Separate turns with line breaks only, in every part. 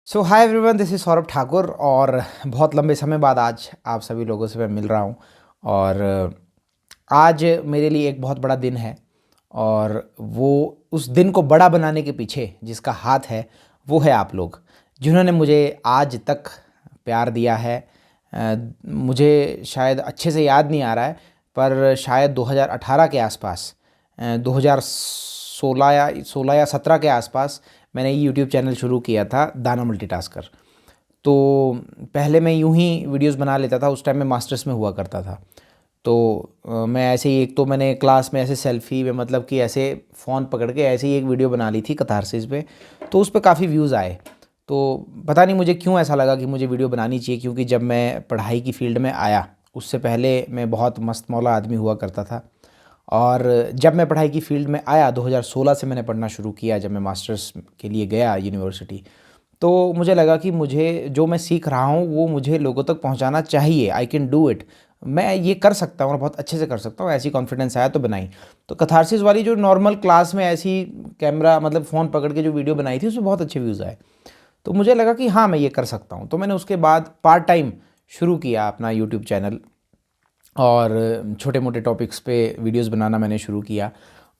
So hi everyone, this is Saurabh Thakur और बहुत लंबे समय बाद आज आप सभी लोगों से मैं मिल रहा हूँ। और आज मेरे लिए एक बहुत बड़ा दिन है और वो उस दिन को बड़ा बनाने के पीछे जिसका हाथ है वो है आप लोग, जिन्होंने मुझे आज तक प्यार दिया है। मुझे शायद अच्छे से याद नहीं आ रहा है, पर शायद 2018 के आसपास, 2016 या 17 के आसपास मैंने ये यूट्यूब चैनल शुरू किया था, दाना मल्टीटास्कर। तो पहले मैं यूं ही वीडियोस बना लेता था, उस टाइम मैं मास्टर्स में हुआ करता था। तो मैं ऐसे ही, एक तो मैंने क्लास में ऐसे सेल्फी में, मतलब कि ऐसे फ़ोन पकड़ के ऐसे ही एक वीडियो बना ली थी कथारसिस पे। तो उस पे काफ़ी व्यूज़ आए। तो पता नहीं मुझे क्यों ऐसा लगा कि मुझे वीडियो बनानी चाहिए, क्योंकि जब मैं पढ़ाई की फ़ील्ड में आया उससे पहले मैं बहुत मस्त मौला आदमी हुआ करता था। और जब मैं पढ़ाई की फ़ील्ड में आया 2016 से मैंने पढ़ना शुरू किया, जब मैं मास्टर्स के लिए गया यूनिवर्सिटी। तो मुझे लगा कि मुझे जो मैं सीख रहा हूँ वो मुझे लोगों तक पहुँचाना चाहिए। आई कैन डू इट, मैं ये कर सकता हूँ और बहुत अच्छे से कर सकता हूँ। ऐसी कॉन्फिडेंस आया तो बनाई। तो कथारसिस वाली जो नॉर्मल क्लास में ऐसी कैमरा, मतलब फ़ोन पकड़ के जो वीडियो बनाई थी, उसमें बहुत अच्छे व्यूज़ आए। तो मुझे लगा कि हाँ, मैं ये कर सकता हूँ। तो मैंने उसके बाद पार्ट टाइम शुरू किया अपना यूट्यूब चैनल और छोटे मोटे टॉपिक्स पे वीडियोस बनाना मैंने शुरू किया।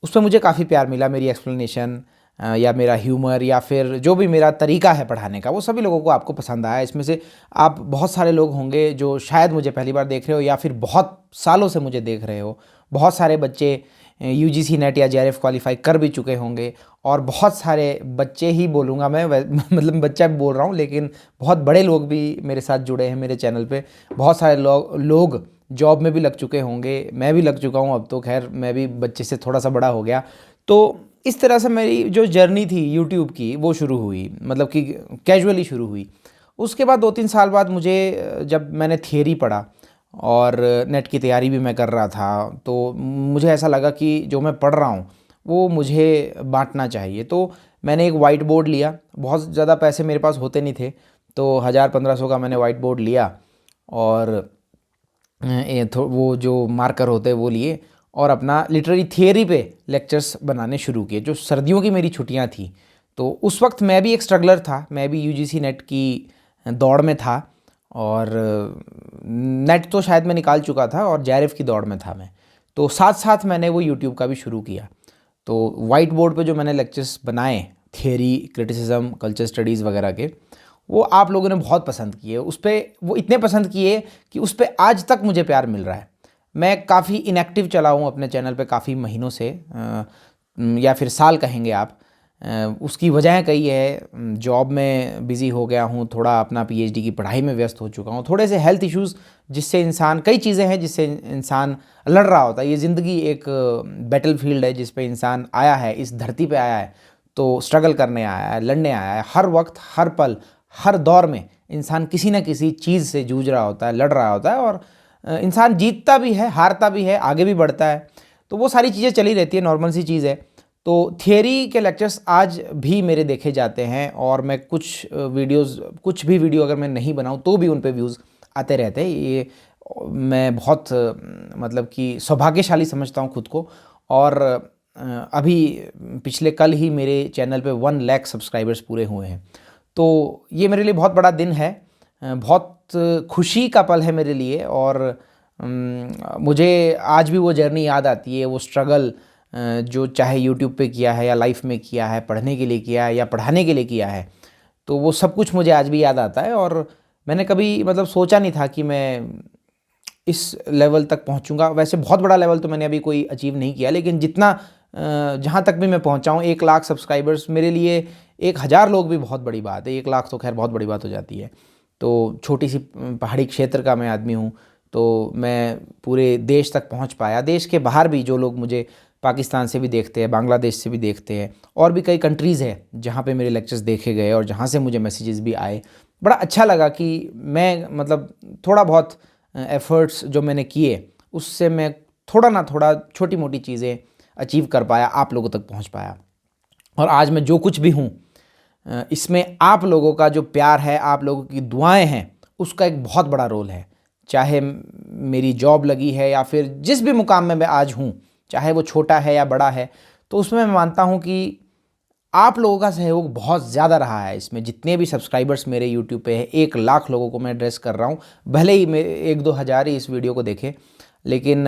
उस पे मुझे काफ़ी प्यार मिला। मेरी एक्सप्लेनेशन या मेरा ह्यूमर या फिर जो भी मेरा तरीका है पढ़ाने का, वो सभी लोगों को आपको पसंद आया। इसमें से आप बहुत सारे लोग होंगे जो शायद मुझे पहली बार देख रहे हो या फिर बहुत सालों से मुझे देख रहे हो। बहुत सारे बच्चे यूजीसी नेट या जेआरएफ क्वालिफाई कर भी चुके होंगे और बहुत सारे बच्चे ही बोलूँगा मैं, मतलब बच्चा भी बोल रहा हूँ, लेकिन बहुत बड़े लोग भी मेरे साथ जुड़े हैं मेरे चैनल पे। बहुत सारे लोग जॉब में भी लग चुके होंगे, मैं भी लग चुका हूँ अब तो, खैर मैं भी बच्चे से थोड़ा सा बड़ा हो गया। तो इस तरह से मेरी जो जर्नी थी यूट्यूब की वो शुरू हुई, मतलब कि कैजुअली शुरू हुई। उसके बाद 2-3 साल बाद मुझे, जब मैंने थियरी पढ़ा और नेट की तैयारी भी मैं कर रहा था, तो मुझे ऐसा लगा कि जो मैं पढ़ रहा हूँ वो मुझे बांटना चाहिए। तो मैंने एक वाइट बोर्ड लिया। बहुत ज़्यादा पैसे मेरे पास होते नहीं थे, तो 1000-1500 का मैंने वाइट बोर्ड लिया और वो जो मार्कर होते हैं वो लिए और अपना लिटरेरी थियरी पे लेक्चर्स बनाने शुरू किए। जो सर्दियों की मेरी छुट्टियां थी, तो उस वक्त मैं भी एक स्ट्रगलर था, मैं भी यूजीसी नेट की दौड़ में था। और नेट तो शायद मैं निकाल चुका था और जेआरएफ की दौड़ में था मैं। तो साथ साथ मैंने वो यूट्यूब का भी शुरू किया। तो वाइट बोर्ड पे जो मैंने लेक्चर्स बनाए, थियरी, क्रिटिसिज्म, कल्चर स्टडीज़ वगैरह के, वो आप लोगों ने बहुत पसंद किए। उस पर वो इतने पसंद किए कि उस पर आज तक मुझे प्यार मिल रहा है। मैं काफ़ी इनएक्टिव चला हूँ अपने चैनल पे काफ़ी महीनों से, या फिर साल कहेंगे आप। उसकी वजह कई है। जॉब में बिज़ी हो गया हूँ, थोड़ा अपना पीएचडी की पढ़ाई में व्यस्त हो चुका हूँ, थोड़े से हेल्थ इश्यूज़ जिससे इंसान, कई चीज़ें हैं जिससे इंसान लड़ रहा होता है। ये ज़िंदगी एक बैटल फील्ड है जिस पे इंसान आया है, इस धरती पे आया है तो स्ट्रगल करने आया है, लड़ने आया है। हर वक्त, हर पल, हर दौर में इंसान किसी न किसी चीज़ से जूझ रहा होता है, लड़ रहा होता है। और इंसान जीतता भी है, हारता भी है, आगे भी बढ़ता है। तो वो सारी चीज़ें चली रहती है, नॉर्मल सी चीज़ है। तो थियरी के लेक्चर्स आज भी मेरे देखे जाते हैं और मैं कुछ भी वीडियो अगर मैं नहीं बनाऊं तो भी उन पे व्यूज़ आते रहते हैं। ये मैं बहुत मतलब कि सौभाग्यशाली समझता हूं खुद को। और अभी पिछले कल ही मेरे चैनल पे 1 लाख सब्सक्राइबर्स पूरे हुए हैं। तो ये मेरे लिए बहुत बड़ा दिन है, बहुत खुशी का पल है मेरे लिए। और मुझे आज भी वो जर्नी याद आती है, वो स्ट्रगल जो चाहे यूट्यूब पे किया है या लाइफ में किया है, पढ़ने के लिए किया है या पढ़ाने के लिए किया है, तो वो सब कुछ मुझे आज भी याद आता है। और मैंने कभी, मतलब सोचा नहीं था कि मैं इस लेवल तक पहुंचूंगा। वैसे बहुत बड़ा लेवल तो मैंने अभी कोई अचीव नहीं किया, लेकिन जितना जहाँ तक भी मैं पहुंचा हूँ, 1 लाख सब्सक्राइबर्स मेरे लिए, 1000 लोग भी बहुत बड़ी बात है। 1 लाख तो खैर बहुत बड़ी बात हो जाती है। तो छोटी सी पहाड़ी क्षेत्र का मैं आदमी हूँ, तो मैं पूरे देश तक पहुँच पाया। देश के बाहर भी जो लोग मुझे पाकिस्तान से भी देखते हैं, बांग्लादेश से भी देखते हैं, और भी कई कंट्रीज़ हैं जहाँ पे मेरे लेक्चर्स देखे गए और जहाँ से मुझे मैसेजेस भी आए। बड़ा अच्छा लगा कि मैं, मतलब थोड़ा बहुत एफ़र्ट्स जो मैंने किए उससे मैं थोड़ा ना थोड़ा छोटी मोटी चीज़ें अचीव कर पाया, आप लोगों तक पहुंच पाया। और आज मैं जो कुछ भी हूँ, इसमें आप लोगों का जो प्यार है, आप लोगों की दुआएं हैं, उसका एक बहुत बड़ा रोल है। चाहे मेरी जॉब लगी है या फिर जिस भी मुकाम में मैं आज हूँ, चाहे वो छोटा है या बड़ा है, तो उसमें मैं मानता हूँ कि आप लोगों का सहयोग बहुत ज़्यादा रहा है इसमें। जितने भी सब्सक्राइबर्स मेरे यूट्यूब पे हैं, 1 लाख लोगों को मैं एड्रेस कर रहा हूँ। भले ही मेरे 1-2 हज़ार ही इस वीडियो को देखें, लेकिन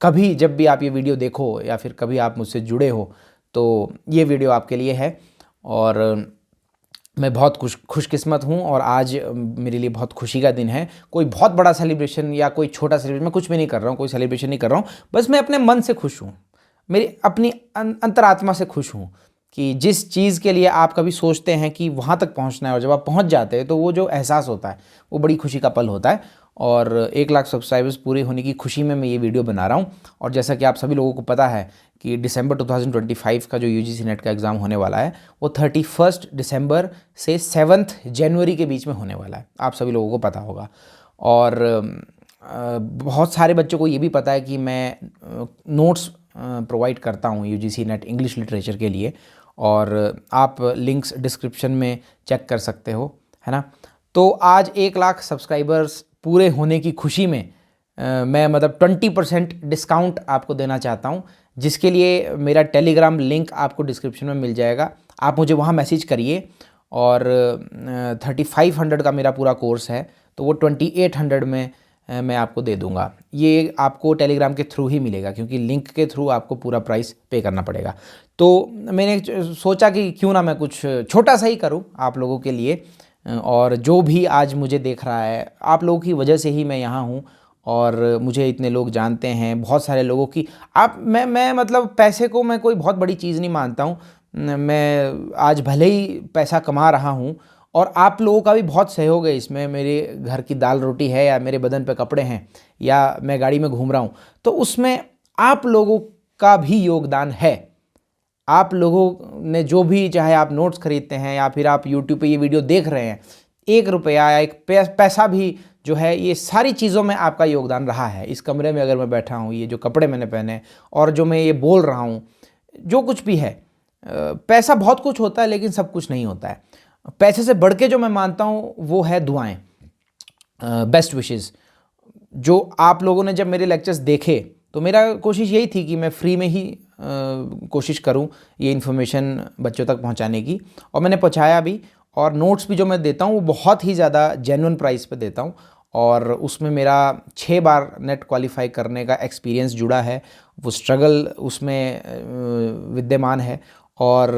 कभी जब भी आप ये वीडियो देखो या फिर कभी आप मुझसे जुड़े हो तो ये वीडियो आपके लिए है। और मैं बहुत खुशकिस्मत हूँ और आज मेरे लिए बहुत खुशी का दिन है। कोई बहुत बड़ा सेलिब्रेशन या कोई छोटा सेलिब्रेशन मैं कुछ भी नहीं कर रहा हूँ, कोई सेलिब्रेशन नहीं कर रहा हूँ। बस मैं अपने मन से खुश हूँ, मेरी अपनी अंतरात्मा से खुश हूँ कि जिस चीज़ के लिए आप कभी सोचते हैं कि वहाँ तक पहुँचना है और जब आप पहुँच जाते हैं तो वो जो एहसास होता है वो बड़ी खुशी का पल होता है। और 1 लाख सब्सक्राइबर्स पूरे होने की खुशी में मैं ये वीडियो बना रहा हूँ। और जैसा कि आप सभी लोगों को पता है कि दिसंबर 2025 का जो यूजीसी नेट का एग्ज़ाम होने वाला है वो 31 दिसंबर से 7 जनवरी के बीच में होने वाला है, आप सभी लोगों को पता होगा। और बहुत सारे बच्चों को ये भी पता है कि मैं नोट्स प्रोवाइड करता हूँ यूजीसी नेट इंग्लिश लिटरेचर के लिए, और आप लिंक्स डिस्क्रिप्शन में चेक कर सकते हो, है ना। तो आज 1 लाख सब्सक्राइबर्स पूरे होने की खुशी में मैं मतलब 20% डिस्काउंट आपको देना चाहता हूँ, जिसके लिए मेरा टेलीग्राम लिंक आपको डिस्क्रिप्शन में मिल जाएगा। आप मुझे वहाँ मैसेज करिए और 3500 का मेरा पूरा कोर्स है तो वो 2800 में मैं आपको दे दूंगा। ये आपको टेलीग्राम के थ्रू ही मिलेगा क्योंकि लिंक के थ्रू आपको पूरा प्राइस पे करना पड़ेगा। तो मैंने सोचा कि क्यों ना मैं कुछ छोटा सा ही करूं आप लोगों के लिए, और जो भी आज मुझे देख रहा है आप लोगों की वजह से ही मैं यहाँ हूँ और मुझे इतने लोग जानते हैं। बहुत सारे लोगों की मैं मतलब पैसे को मैं कोई बहुत बड़ी चीज़ नहीं मानता हूँ। मैं आज भले ही पैसा कमा रहा हूँ और आप लोगों का भी बहुत सहयोग है इसमें। मेरे घर की दाल रोटी है या मेरे बदन पे कपड़े हैं या मैं गाड़ी में घूम रहा हूँ तो उसमें आप लोगों का भी योगदान है। आप लोगों ने जो भी, चाहे आप नोट्स खरीदते हैं या फिर आप यूट्यूब पे ये वीडियो देख रहे हैं, 1 रुपया या एक पैसा भी जो है, ये सारी चीज़ों में आपका योगदान रहा है। इस कमरे में अगर मैं बैठा हूँ, ये जो कपड़े मैंने पहने और जो मैं ये बोल रहा हूँ, जो कुछ भी है, पैसा बहुत कुछ होता है लेकिन सब कुछ नहीं होता है। पैसे से बढ़ के जो मैं मानता हूँ वो है दुआएं, बेस्ट विशेस। जो आप लोगों ने जब मेरे लेक्चर्स देखे तो मेरा कोशिश यही थी कि मैं फ्री में ही कोशिश करूं ये इन्फॉर्मेशन बच्चों तक पहुंचाने की, और मैंने पहुंचाया भी। और नोट्स भी जो मैं देता हूं वो बहुत ही ज़्यादा जेन्युइन प्राइस पे देता हूं, और उसमें मेरा 6 बार नेट क्वालिफाई करने का एक्सपीरियंस जुड़ा है। वो स्ट्रगल उसमें विद्यमान है और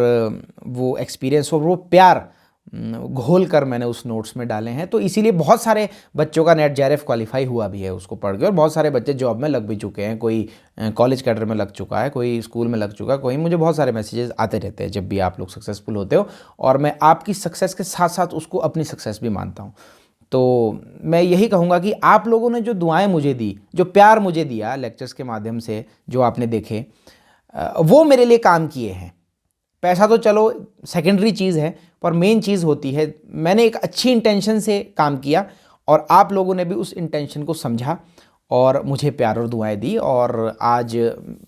वो एक्सपीरियंस और वो प्यार घोल कर मैंने उस नोट्स में डाले हैं। तो इसीलिए बहुत सारे बच्चों का नेट जेआरएफ क्वालिफाई हुआ भी है उसको पढ़ के, और बहुत सारे बच्चे जॉब में लग भी चुके हैं। कोई कॉलेज कैडर में लग चुका है, कोई स्कूल में लग चुका है, कोई, मुझे बहुत सारे मैसेजेस आते रहते हैं जब भी आप लोग सक्सेसफुल होते हो, और मैं आपकी सक्सेस के साथ साथ उसको अपनी सक्सेस भी मानता हूँ। तो मैं यही कहूँगा कि आप लोगों ने जो दुआएं मुझे दी, जो प्यार मुझे दिया लेक्चर्स के माध्यम से जो आपने देखे, वो मेरे लिए काम किए हैं। पैसा तो चलो सेकेंडरी चीज़ है, पर मेन चीज़ होती है मैंने एक अच्छी इंटेंशन से काम किया और आप लोगों ने भी उस इंटेंशन को समझा और मुझे प्यार और दुआएं दी, और आज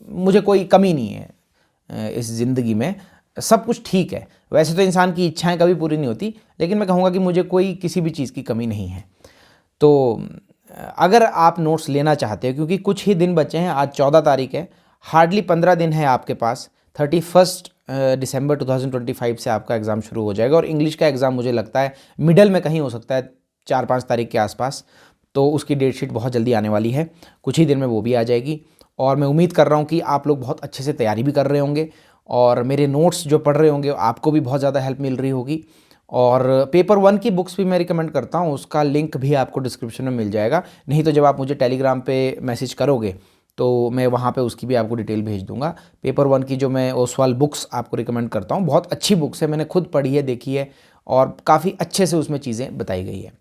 मुझे कोई कमी नहीं है इस ज़िंदगी में, सब कुछ ठीक है। वैसे तो इंसान की इच्छाएं कभी पूरी नहीं होती, लेकिन मैं कहूँगा कि मुझे कोई किसी भी चीज़ की कमी नहीं है। तो अगर आप नोट्स लेना चाहते हो, क्योंकि कुछ ही दिन बचे हैं, आज 14 तारीख है, हार्डली 15 दिन है आपके पास। 31 दिसंबर 2025 से आपका एग्ज़ाम शुरू हो जाएगा, और इंग्लिश का एग्ज़ाम मुझे लगता है मिडल में कहीं हो सकता है, 4-5 तारीख के आसपास। तो उसकी डेट शीट बहुत जल्दी आने वाली है, कुछ ही दिन में वो भी आ जाएगी। और मैं उम्मीद कर रहा हूँ कि आप लोग बहुत अच्छे से तैयारी भी कर रहे होंगे, और मेरे नोट्स जो पढ़ रहे होंगे आपको भी बहुत ज़्यादा हेल्प मिल रही होगी। और पेपर 1 की बुक्स भी मैं रिकमेंड करता हूँ, उसका लिंक भी आपको डिस्क्रिप्शन में मिल जाएगा। नहीं तो जब आप मुझे टेलीग्राम पे मैसेज करोगे तो मैं वहाँ पे उसकी भी आपको डिटेल भेज दूंगा। पेपर 1 की जो मैं ओसवाल बुक्स आपको रिकमेंड करता हूँ, बहुत अच्छी बुक्स है, मैंने खुद पढ़ी है, देखी है, और काफ़ी अच्छे से उसमें चीज़ें बताई गई है।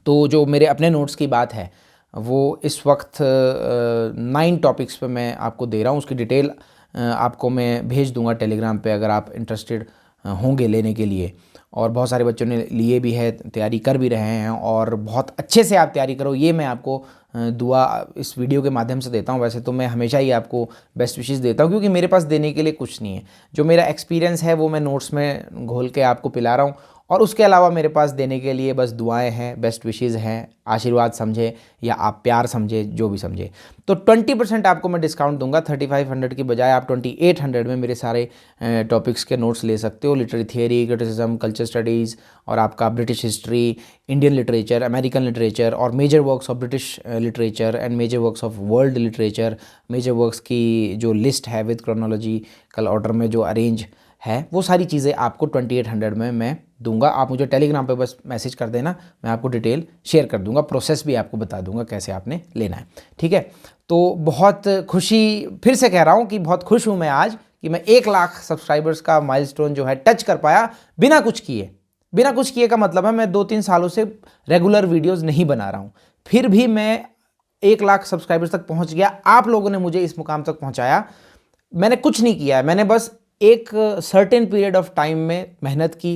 तो जो मेरे अपने नोट्स की बात है वो इस वक्त 9 टॉपिक्स पे मैं आपको दे रहा हूँ। उसकी डिटेल आपको मैं भेज दूंगा टेलीग्राम पे अगर आप इंटरेस्टेड होंगे लेने के लिए। और बहुत सारे बच्चों ने लिए भी है, तैयारी कर भी रहे हैं, और बहुत अच्छे से आप तैयारी करो, ये मैं आपको दुआ इस वीडियो के माध्यम से देता हूँ। वैसे तो मैं हमेशा ही आपको बेस्ट विशेस देता हूँ, क्योंकि मेरे पास देने के लिए कुछ नहीं है। जो मेरा एक्सपीरियंस है वो मैं नोट्स में घोल के आपको पिला रहा हूँ, और उसके अलावा मेरे पास देने के लिए बस दुआएं हैं, बेस्ट विशेज़ हैं, आशीर्वाद समझे या आप प्यार समझे, जो भी समझे। तो 20% आपको मैं डिस्काउंट दूंगा। 3500 की बजाय आप 2800 में मेरे सारे टॉपिक्स के नोट्स ले सकते हो। Literary theory, criticism, culture studies और आपका British history, Indian literature, American literature और major works of British literature and major works of world literature. Major works की जो लिस्ट है विद क्रोनोलॉजिकल ऑर्डर में जो अरेंज है, वो सारी चीज़ें आपको 2800 में मैं दूंगा। आप मुझे टेलीग्राम पे बस मैसेज कर देना, मैं आपको डिटेल शेयर कर दूंगा, प्रोसेस भी आपको बता दूंगा कैसे आपने लेना है, ठीक है। तो बहुत खुशी, फिर से कह रहा हूँ कि बहुत खुश हूँ मैं आज कि मैं 1 लाख सब्सक्राइबर्स का माइलस्टोन जो है टच कर पाया बिना कुछ किए। बिना कुछ किए का मतलब है मैं 2-3 सालों से रेगुलर वीडियोज़ नहीं बना रहा हूँ, फिर भी मैं 1 लाख सब्सक्राइबर्स तक पहुँच गया। आप लोगों ने मुझे इस मुकाम तक पहुँचाया। मैंने कुछ नहीं किया है, मैंने बस एक सर्टेन पीरियड ऑफ टाइम में मेहनत की,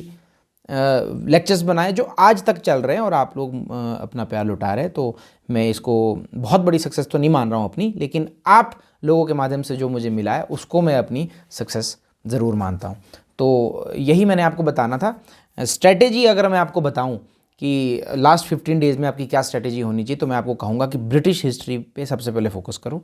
लेक्चर्स बनाए जो आज तक चल रहे हैं और आप लोग अपना प्यार लुटा रहे हैं। तो मैं इसको बहुत बड़ी सक्सेस तो नहीं मान रहा हूँ अपनी, लेकिन आप लोगों के माध्यम से जो मुझे मिला है उसको मैं अपनी सक्सेस ज़रूर मानता हूँ। तो यही मैंने आपको बताना था। स्ट्रैटेजी अगर मैं आपको बताऊँ कि लास्ट 15 डेज़ में आपकी क्या स्ट्रैटेजी होनी चाहिए, तो मैं आपको कहूँगा कि ब्रिटिश हिस्ट्री पे सबसे पहले फोकस करो,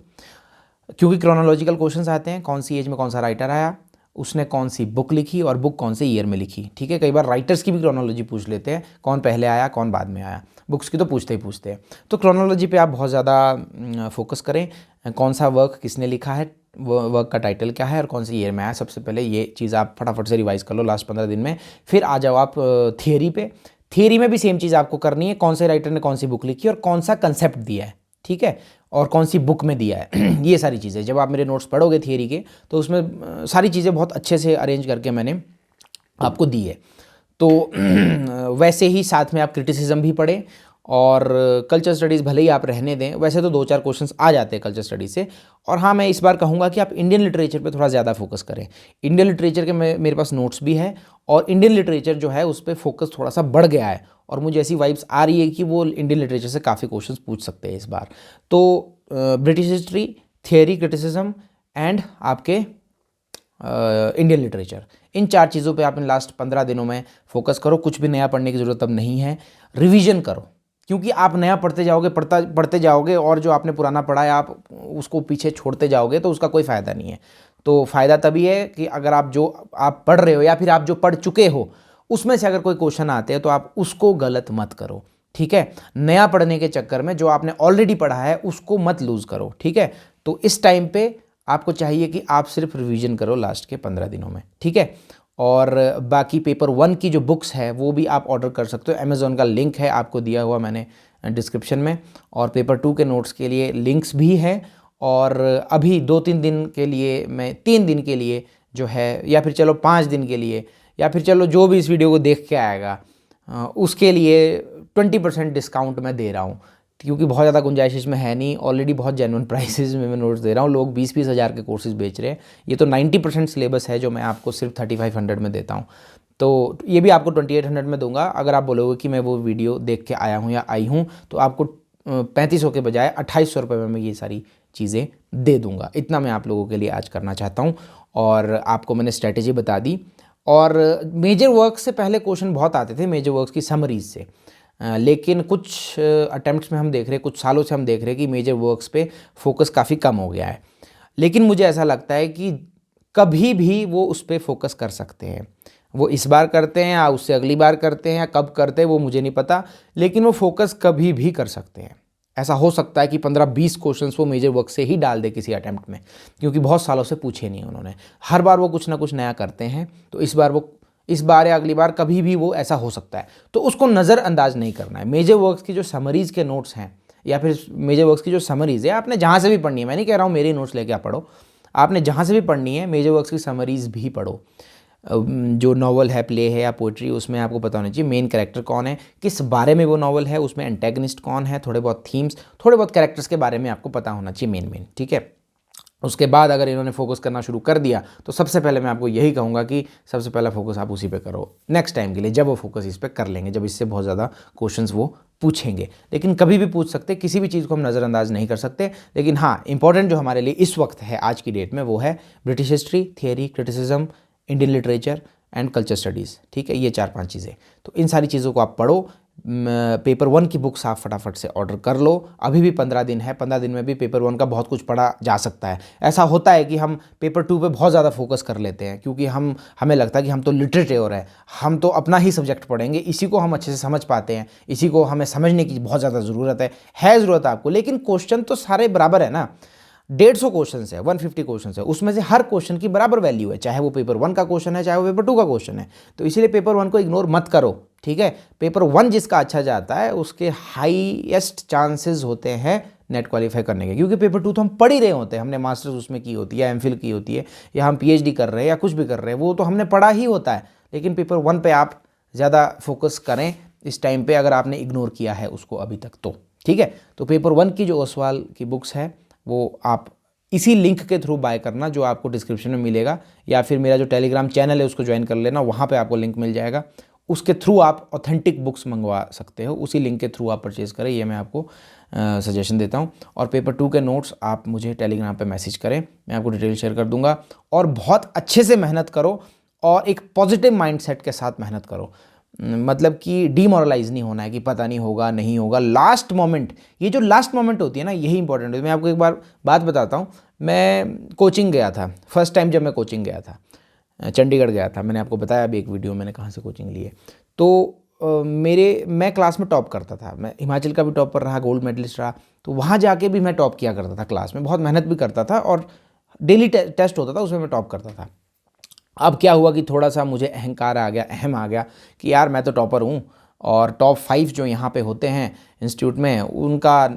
क्योंकि क्रोनोलॉजिकल क्वेश्चंस आते हैं। कौन सी एज में कौन सा राइटर आया, उसने कौन सी बुक लिखी और बुक कौन से ईयर में लिखी, ठीक है। कई बार राइटर्स की भी क्रोनोलॉजी पूछ लेते हैं, कौन पहले आया कौन बाद में आया। बुक्स की तो पूछते ही पूछते हैं। तो क्रोनोलॉजी पे आप बहुत ज़्यादा फोकस करें। कौन सा वर्क किसने लिखा है, वर्क का टाइटल क्या है और कौन से ईयर में आया, सबसे पहले ये चीज़ आप फटाफट से रिवाइज़ कर लो लास्ट 15 दिन में। फिर आ जाओ आप थियरी पे। थियरी में भी सेम चीज़ आपको करनी है, कौन से राइटर ने कौन सी बुक लिखी और कौन सा कंसेप्ट दिया है, ठीक है, और कौन सी बुक में दिया है। ये सारी चीज़ें जब आप मेरे नोट्स पढ़ोगे थियरी के, तो उसमें सारी चीज़ें बहुत अच्छे से अरेंज करके मैंने आपको दी है। तो वैसे ही साथ में आप क्रिटिसिज्म भी पढ़ें और कल्चर स्टडीज़ भले ही आप रहने दें, वैसे तो 2-4 क्वेश्चंस आ जाते हैं कल्चर स्टडीज़ से। और हाँ, मैं इस बार कहूँगा कि आप इंडियन लिटरेचर पे थोड़ा ज़्यादा फोकस करें। इंडियन लिटरेचर के मेरे पास नोट्स भी है और इंडियन लिटरेचर जो है उस पर फोकस थोड़ा सा बढ़ गया है और मुझे ऐसी वाइब्स आ रही है कि वो इंडियन लिटरेचर से काफ़ी क्वेश्चंस पूछ सकते हैं इस बार। तो British history, theory, criticism and आपके इंडियन लिटरेचर, इन 4 चीज़ों पे आप इन लास्ट 15 दिनों में फोकस करो। कुछ भी नया पढ़ने की ज़रूरत अब नहीं है, रिवीजन करो, क्योंकि आप नया पढ़ते जाओगे, पढ़ते जाओगे और जो आपने पुराना पढ़ा है आप उसको पीछे छोड़ते जाओगे तो उसका कोई फ़ायदा नहीं है। तो फ़ायदा तभी है कि अगर आप पढ़ रहे हो या फिर आप जो पढ़ चुके हो उसमें से अगर कोई क्वेश्चन आते हैं तो आप उसको गलत मत करो, ठीक है। नया पढ़ने के चक्कर में जो आपने ऑलरेडी पढ़ा है उसको मत लूज़ करो, ठीक है। तो इस टाइम पे आपको चाहिए कि आप सिर्फ रिवीजन करो लास्ट के 15 दिनों में, ठीक है। और बाकी पेपर 1 की जो बुक्स है वो भी आप ऑर्डर कर सकते हो। अमेज़ॉन का लिंक है आपको दिया हुआ मैंने डिस्क्रिप्शन में, और पेपर 2 के नोट्स के लिए लिंक्स भी है। और अभी 2-3 दिन के लिए, मैं 3 दिन के लिए जो है, या फिर चलो 5 दिन के लिए, या फिर चलो जो भी इस वीडियो को देख के आएगा उसके लिए 20% डिस्काउंट मैं दे रहा हूँ, क्योंकि बहुत ज़्यादा गुंजाइश इसमें है नहीं। ऑलरेडी बहुत जेन्युइन प्राइसेस में मैं नोट्स दे रहा हूँ। लोग 20-20 हज़ार के कोर्सेज बेच रहे हैं। ये तो 90% सिलेबस है जो मैं आपको सिर्फ 3500 में देता हूँ। तो ये भी आपको 2800 में दूंगा। अगर आप बोलोगे कि मैं वो वीडियो देख के आया हूँ या आई हूँ, तो आपको 3500 के बजाय 2800 रुपये में मैं ये सारी चीज़ें दे दूँगा। इतना मैं आप लोगों के लिए आज करना चाहता हूँ और आपको मैंने स्ट्रैटेजी बता दी। और मेजर वर्क्स से पहले क्वेश्चन बहुत आते थे, मेजर वर्क्स की समरीज से, लेकिन कुछ अटैम्प्ट्स में हम देख रहे हैं, कुछ सालों से हम देख रहे हैं कि मेजर वर्क्स पे फोकस काफ़ी कम हो गया है। लेकिन मुझे ऐसा लगता है कि कभी भी वो उस पर फोकस कर सकते हैं। वो इस बार करते हैं या उससे अगली बार करते हैं या कब करते हैं वो मुझे नहीं पता, लेकिन वो फोकस कभी भी कर सकते हैं। ऐसा हो सकता है कि 15-20 क्वेश्चंस वो मेजर वर्क से ही डाल दे किसी अटैम्प्ट में, क्योंकि बहुत सालों से पूछे नहीं उन्होंने। हर बार वो कुछ ना कुछ नया करते हैं, तो इस बार या अगली बार कभी भी वो ऐसा हो सकता है, तो उसको नज़रअंदाज नहीं करना है। मेजर वर्क्स की जो समरीज़ के नोट्स हैं या फिर मेजर वर्क्स की जो समरीज़ है, आपने जहाँ से भी पढ़नी है, मैं नहीं कह रहा हूँ मेरे नोट्स लेके आप पढ़ो, आपने जहाँ से भी पढ़नी है मेजर वर्क्स की समरीज़ भी पढ़ो। जो नॉवल है, प्ले है या पोइट्री, उसमें आपको पता होना चाहिए मेन कैरेक्टर कौन है, किस बारे में वो नॉवल है, उसमें एंटेगनिस्ट कौन है, थोड़े बहुत थीम्स, थोड़े बहुत कैरेक्टर्स के बारे में आपको पता होना चाहिए मेन, ठीक है। उसके बाद अगर इन्होंने फोकस करना शुरू कर दिया तो सबसे पहले मैं आपको यही कहूँगा कि सबसे पहला फोकस आप उसी पे करो नेक्स्ट टाइम के लिए, जब वो फोकस इस पे कर लेंगे, जब इससे बहुत ज़्यादा क्वेश्चंस वो पूछेंगे। लेकिन कभी भी पूछ सकते, किसी भी चीज़ को हम नज़रअंदाज नहीं कर सकते। लेकिन हाँ, इंपॉर्टेंट जो हमारे लिए इस वक्त है आज की डेट में वो है British history, theory, criticism, Indian literature, and culture studies, ठीक है, ये 4-5 चीज़ें। तो इन सारी चीज़ों को आप पढ़ो। पेपर 1 की बुक्स आप फटाफट से ऑर्डर कर लो। अभी भी 15 दिन है, 15 दिन में भी पेपर 1 का बहुत कुछ पढ़ा जा सकता है। ऐसा होता है कि हम पेपर 2 पे बहुत ज़्यादा फोकस कर लेते हैं, क्योंकि हमें लगता है कि हम तो लिटरेट हो रहे हैं, हम तो अपना ही सब्जेक्ट पढ़ेंगे, इसी को हम अच्छे से समझ पाते हैं, इसी को हमें समझने की बहुत ज़्यादा ज़रूरत है ज़रूरत आपको। लेकिन क्वेश्चन तो सारे बराबर है ना, 150 क्वेश्चन है, 150 क्वेश्चन है, उसमें से हर क्वेश्चन की बराबर वैल्यू है, चाहे वो पेपर 1 का क्वेश्चन है, चाहे वो पेपर 2 का क्वेश्चन है। तो इसीलिए पेपर 1 को इग्नोर मत करो, ठीक है। पेपर 1 जिसका अच्छा जाता है उसके हाईएस्ट चांसेस होते हैं नेट क्वालिफाई करने के, क्योंकि पेपर 2 तो हम पढ़ ही रहे होते हैं, हमने मास्टर्स उसमें की होती है, एमफिल की होती है, या हम पीएचडी कर रहे हैं या कुछ भी कर रहे हैं, वो तो हमने पढ़ा ही होता है। लेकिन पेपर 1 पे आप ज़्यादा फोकस करें इस टाइम पे, अगर आपने इग्नोर किया है उसको अभी तक तो, ठीक है। तो पेपर 1 की जो ओसवाल की बुक्स है वो आप इसी लिंक के थ्रू बाय करना जो आपको डिस्क्रिप्शन में मिलेगा, या फिर मेरा जो टेलीग्राम चैनल है उसको ज्वाइन कर लेना, वहाँ पे आपको लिंक मिल जाएगा, उसके थ्रू आप ऑथेंटिक बुक्स मंगवा सकते हो, उसी लिंक के थ्रू आप परचेज़ करें, ये मैं आपको सजेशन देता हूँ। और पेपर 2 के नोट्स आप मुझे टेलीग्राम पे मैसेज करें, मैं आपको डिटेल शेयर कर दूंगा। और बहुत अच्छे से मेहनत करो और एक पॉजिटिव माइंडसेट के साथ मेहनत करो, मतलब कि डीमोरलाइज नहीं होना है कि पता नहीं होगा नहीं होगा। लास्ट मोमेंट, ये जो लास्ट मोमेंट होती है ना, यही इंपॉर्टेंट है। मैं आपको एक बार बात बताता हूँ, मैं कोचिंग गया था, फर्स्ट टाइम जब मैं कोचिंग गया था, चंडीगढ़ गया था, मैंने आपको बताया अभी एक वीडियो मैंने कहाँ से कोचिंग ली है। तो मैं क्लास में टॉप करता था, मैं हिमाचल का भी टॉपर रहा, गोल्ड मेडलिस्ट रहा, तो वहाँ जाके भी मैं टॉप किया करता था क्लास में, बहुत मेहनत भी करता था, और डेली टेस्ट होता था उसमें मैं टॉप करता था। अब क्या हुआ कि थोड़ा सा मुझे अहंकार आ गया, अहम आ गया कि यार मैं तो टॉपर हूँ, और टॉप 5 जो यहाँ पे होते हैं इंस्टीट्यूट में, उनका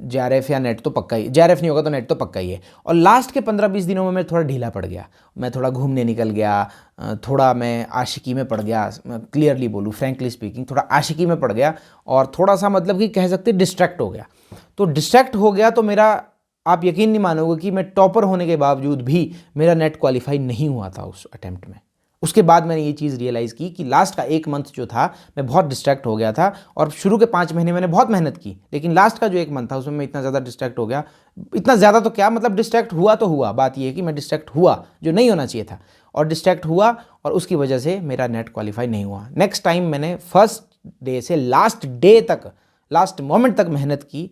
जेआरएफ या नेट तो पक्का ही, जेआरएफ नहीं होगा तो नेट तो पक्का ही है। और लास्ट के 15-20 दिनों में मैं थोड़ा ढीला पड़ गया, मैं थोड़ा घूमने निकल गया, थोड़ा मैं आशिकी में पड़ गया, मैं क्लियरली बोलूँ, फ्रैंकली स्पीकिंग, थोड़ा आशिकी में पड़ गया, और थोड़ा सा मतलब कि कह सकते डिस्ट्रैक्ट हो गया। तो डिस्ट्रैक्ट हो गया तो मेरा, आप यकीन नहीं मानोगे कि मैं टॉपर होने के बावजूद भी मेरा नेट क्वालिफाई नहीं हुआ था उस अटेम्प्ट में। उसके बाद मैंने ये चीज़ रियलाइज़ की कि लास्ट का 1 मंथ जो था मैं बहुत डिस्ट्रैक्ट हो गया था, और शुरू के 5 महीने मैंने बहुत मेहनत की, लेकिन लास्ट का जो 1 मंथ था उसमें मैं इतना ज़्यादा डिस्ट्रैक्ट हो गया, इतना ज़्यादा तो क्या, मतलब डिस्ट्रैक्ट हुआ तो हुआ, बात ये है कि मैं डिस्ट्रैक्ट हुआ जो नहीं होना चाहिए था, और डिस्ट्रैक्ट हुआ, और उसकी वजह से मेरा नेट क्वालिफाई नहीं हुआ। नेक्स्ट टाइम मैंने फर्स्ट डे से लास्ट डे तक, लास्ट मोमेंट तक मेहनत की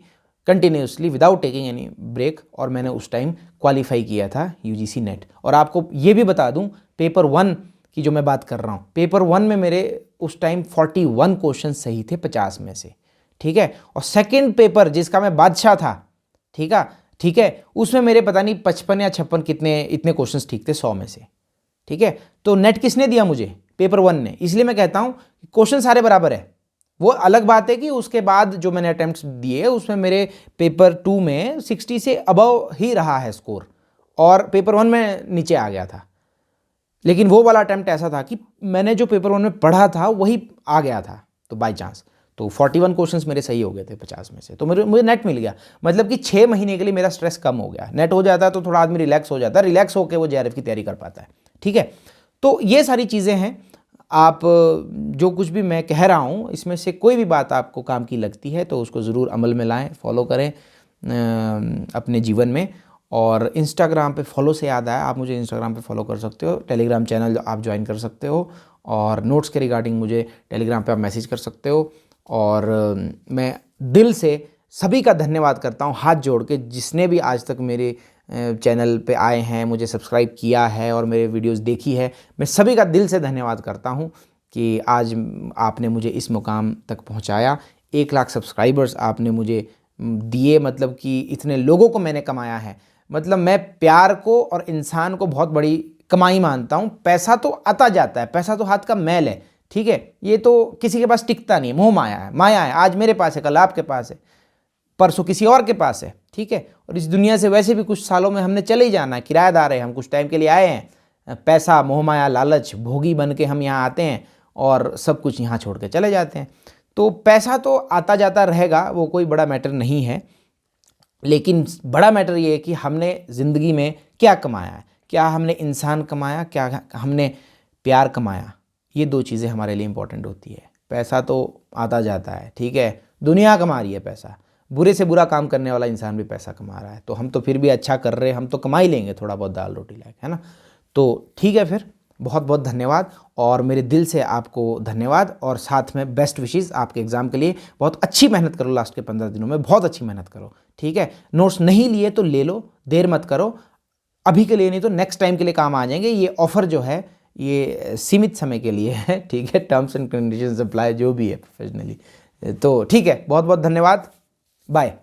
continuously without taking any break, और मैंने उस टाइम क्वालिफाई किया था यूजीसी नेट। और आपको ये भी बता दूं, पेपर 1 की जो मैं बात कर रहा हूँ, पेपर 1 में मेरे उस टाइम 41 क्वेश्चन सही थे 50 में से, ठीक है। और सेकंड पेपर जिसका मैं बादशाह था, ठीक है, उसमें मेरे पता नहीं 55 या 56 कितने इतने क्वेश्चंस ठीक थे 100 में से, ठीक है। तो नेट किसने दिया मुझे? पेपर 1 ने। इसलिए मैं कहता हूँ क्वेश्चन सारे बराबर है। वो अलग बात है कि उसके बाद जो मैंने अटेम्प्ट्स दिए उसमें मेरे पेपर 2 में 60 से अबव ही रहा है स्कोर, और पेपर 1 में नीचे आ गया था। लेकिन वो वाला अटेम्प्ट ऐसा था कि मैंने जो पेपर 1 में पढ़ा था वही आ गया था, तो बाय चांस तो 41 क्वेश्चंस मेरे सही हो गए थे 50 में से, तो मुझे नेट मिल गया। मतलब कि 6 महीने के लिए मेरा स्ट्रेस कम हो गया। नेट हो जाता है तो थोड़ा आदमी रिलैक्स हो जाता है, रिलैक्स होकर वो जेआरएफ की तैयारी कर पाता है, ठीक है। तो ये सारी चीज़ें हैं। आप जो कुछ भी मैं कह रहा हूँ इसमें से कोई भी बात आपको काम की लगती है तो उसको ज़रूर अमल में लाएं, फॉलो करें अपने जीवन में। और इंस्टाग्राम पे फॉलो से याद आया, आप मुझे इंस्टाग्राम पे फॉलो कर सकते हो, टेलीग्राम चैनल आप ज्वाइन कर सकते हो, और नोट्स के रिगार्डिंग मुझे टेलीग्राम पे आप मैसेज कर सकते हो। और मैं दिल से सभी का धन्यवाद करता हूँ हाथ जोड़ के, जिसने भी आज तक मेरे चैनल पे आए हैं, मुझे सब्सक्राइब किया है और मेरे वीडियोस देखी है, मैं सभी का दिल से धन्यवाद करता हूँ कि आज आपने मुझे इस मुकाम तक पहुँचाया। 1 लाख सब्सक्राइबर्स आपने मुझे दिए, मतलब कि इतने लोगों को मैंने कमाया है। मतलब मैं प्यार को और इंसान को बहुत बड़ी कमाई मानता हूँ। पैसा तो आता जाता है, पैसा तो हाथ का मैल है, ठीक है, ये तो किसी के पास टिकता नहीं है, मोह माया है, माया है। आज मेरे पास है, कल आपके पास है, परसों किसी और के पास है, ठीक है। और इस दुनिया से वैसे भी कुछ सालों में हमने चले ही जाना है, किराएदार है हम, कुछ टाइम के लिए आए हैं। पैसा, मोह माया, लालच, भोगी बन के हम यहाँ आते हैं और सब कुछ यहाँ छोड़ के चले जाते हैं। तो पैसा तो आता जाता रहेगा, वो कोई बड़ा मैटर नहीं है, लेकिन बड़ा मैटर ये है कि हमने ज़िंदगी में क्या कमाया है, क्या हमने इंसान कमाया, क्या हमने प्यार कमाया। ये 2 चीज़ें हमारे लिए इंपॉर्टेंट होती है। पैसा तो आता जाता है, ठीक है, दुनिया कमा रही है पैसा, बुरे से बुरा काम करने वाला इंसान भी पैसा कमा रहा है, तो हम तो फिर भी अच्छा कर रहे हैं, हम तो कमा ही लेंगे थोड़ा बहुत दाल रोटी लायक, है ना। तो ठीक है, फिर बहुत बहुत धन्यवाद और मेरे दिल से आपको धन्यवाद, और साथ में बेस्ट विशेज़ आपके एग्ज़ाम के लिए। बहुत अच्छी मेहनत करो लास्ट के 15 दिनों में, बहुत अच्छी मेहनत करो, ठीक है। नोट्स नहीं लिए तो ले लो, देर मत करो, अभी के लिए नहीं तो नेक्स्ट टाइम के लिए काम आ जाएंगे। ये ऑफ़र जो है ये सीमित समय के लिए है, ठीक है। टर्म्स एंड कंडीशंस अप्लाई जो भी है प्रोफेशनली। तो ठीक है, बहुत बहुत धन्यवाद, बाय।